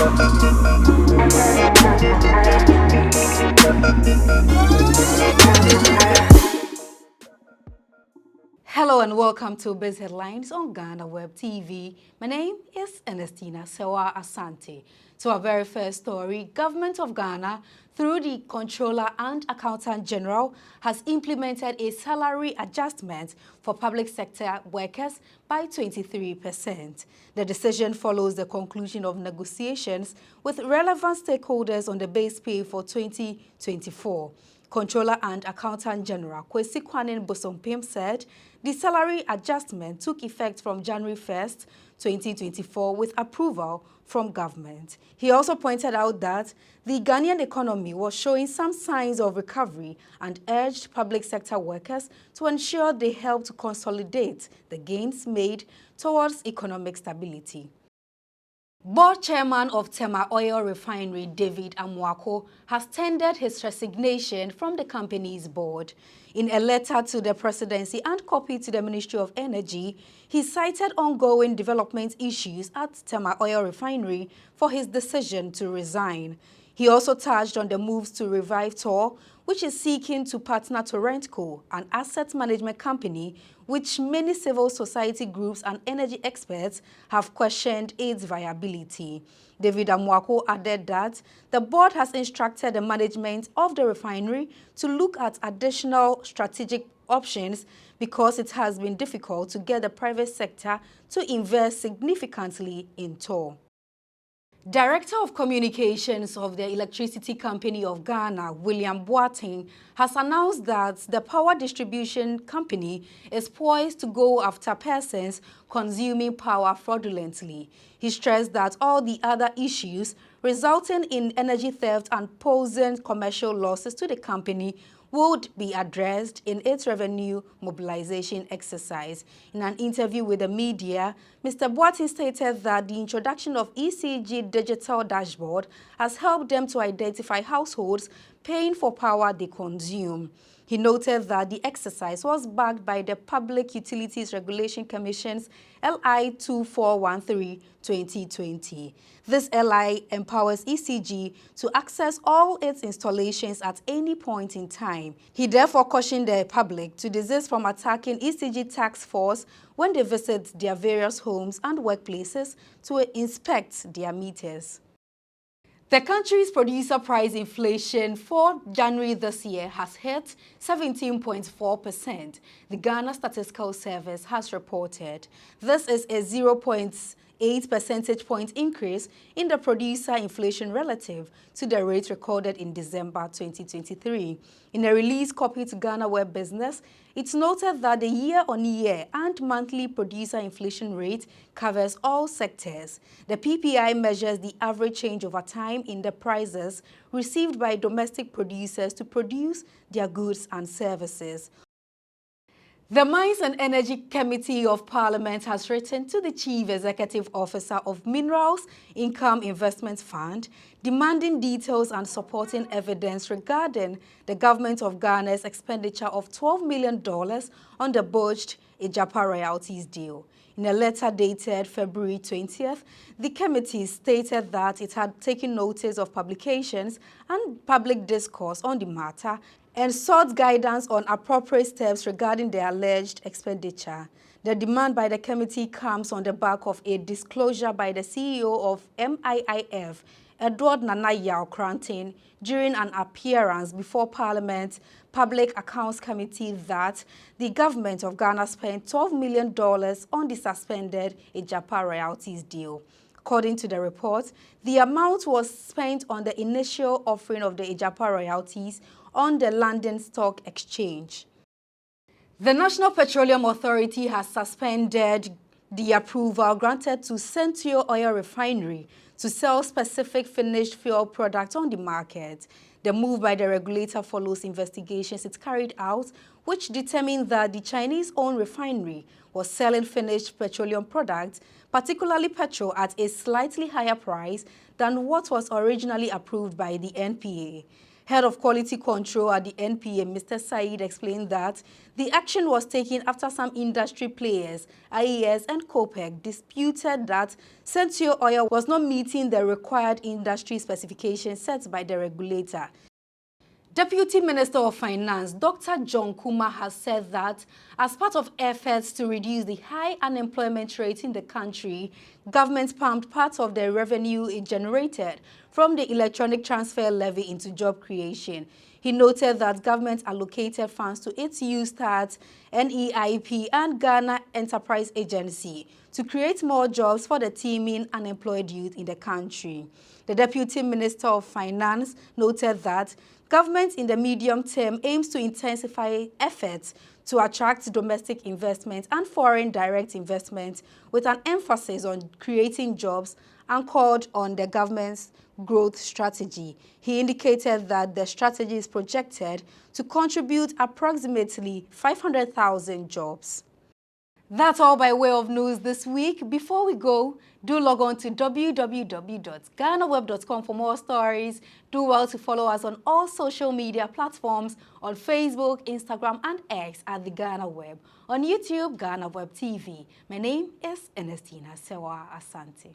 Hello and welcome to BizHeadlines on GhanaWeb TV. My name is Ernestina Sewa Asante. To our very first story, Government of Ghana, through the Controller and Accountant General, has implemented a salary adjustment for public sector workers by 23%. The decision follows the conclusion of negotiations with relevant stakeholders on the base pay for 2024. Controller and Accountant General Kwesi Kwanin Bosompim said the salary adjustment took effect from January 1st, 2024 with approval from government. He also pointed out that the Ghanaian economy was showing some signs of recovery and urged public sector workers to ensure they help to consolidate the gains made towards economic stability. Board chairman of Tema Oil Refinery, David Amoako, has tendered his resignation from the company's board. In a letter to the presidency and copy to the Ministry of Energy, he cited ongoing development issues at Tema Oil Refinery for his decision to resign. He also touched on the moves to revive Tor, which is seeking to partner to Rentco, an asset management company which many civil society groups and energy experts have questioned its viability. David Amoako added that the board has instructed the management of the refinery to look at additional strategic options because it has been difficult to get the private sector to invest significantly in Tor. Director of Communications of the Electricity Company of Ghana, William Boateng, has announced that the power distribution company is poised to go after persons consuming power fraudulently. He stressed that all the other issues resulting in energy theft and posing commercial losses to the company would be addressed in its revenue mobilization exercise. In an interview with the media, Mr. Boateng stated that the introduction of ECG digital dashboard has helped them to identify households paying for power they consume. He noted that the exercise was backed by the Public Utilities Regulation Commission's LI 2413-2020. This LI empowers ECG to access all its installations at any point in time. He therefore cautioned the public to desist from attacking ECG task force when they visit their various homes and workplaces to inspect their meters. The country's producer price inflation for January this year has hit 17.4%, the Ghana Statistical Service has reported. This is a 0.8 percentage point increase in the producer inflation relative to the rate recorded in December 2023. In a release copied to GhanaWeb Business, it's noted that the year-on-year and monthly producer inflation rate covers all sectors. The PPI measures the average change over time in the prices received by domestic producers to produce their goods and services. The Mines and Energy Committee of Parliament has written to the Chief Executive Officer of Minerals Income Investment Fund demanding details and supporting evidence regarding the government of Ghana's expenditure of $12 million on the botched Ijapa royalties deal. In a letter dated February 20th, the committee stated that it had taken notice of publications and public discourse on the matter and sought guidance on appropriate steps regarding the alleged expenditure. The demand by the committee comes on the back of a disclosure by the CEO of MIIF, Edward Nana Yao Cranton, during an appearance before Parliament's Public Accounts Committee that the government of Ghana spent $12 million on the suspended Ijapa royalties deal. According to the report, the amount was spent on the initial offering of the Ijapa royalties on the London Stock Exchange. The National Petroleum Authority has suspended the approval granted to Centrio Oil Refinery to sell specific finished fuel products on the market. The move by the regulator follows investigations it carried out, which determined that the Chinese-owned refinery was selling finished petroleum products, particularly petrol, at a slightly higher price than what was originally approved by the NPA. Head of Quality Control at the NPA, Mr. Said, explained that the action was taken after some industry players, IES and COPEC, disputed that Central Oil was not meeting the required industry specifications set by the regulator. Deputy Minister of Finance, Dr. John Kuma, has said that as part of efforts to reduce the high unemployment rate in the country, government pumped part of the revenue it generated from the electronic transfer levy into job creation. He noted that government allocated funds to its USTART, NEIP and Ghana Enterprise Agency to create more jobs for the teeming unemployed youth in the country. The Deputy Minister of Finance noted that government in the medium term aims to intensify efforts to attract domestic investment and foreign direct investment with an emphasis on creating jobs anchored on the government's growth strategy. He indicated that the strategy is projected to contribute approximately 500,000 jobs. That's all by way of news this week. Before we go, do log on to www.GhanaWeb.com for more stories. Do well to follow us on all social media platforms on Facebook, Instagram, and X at the GhanaWeb. On YouTube, GhanaWeb TV. My name is Ernestina Sewa Asante.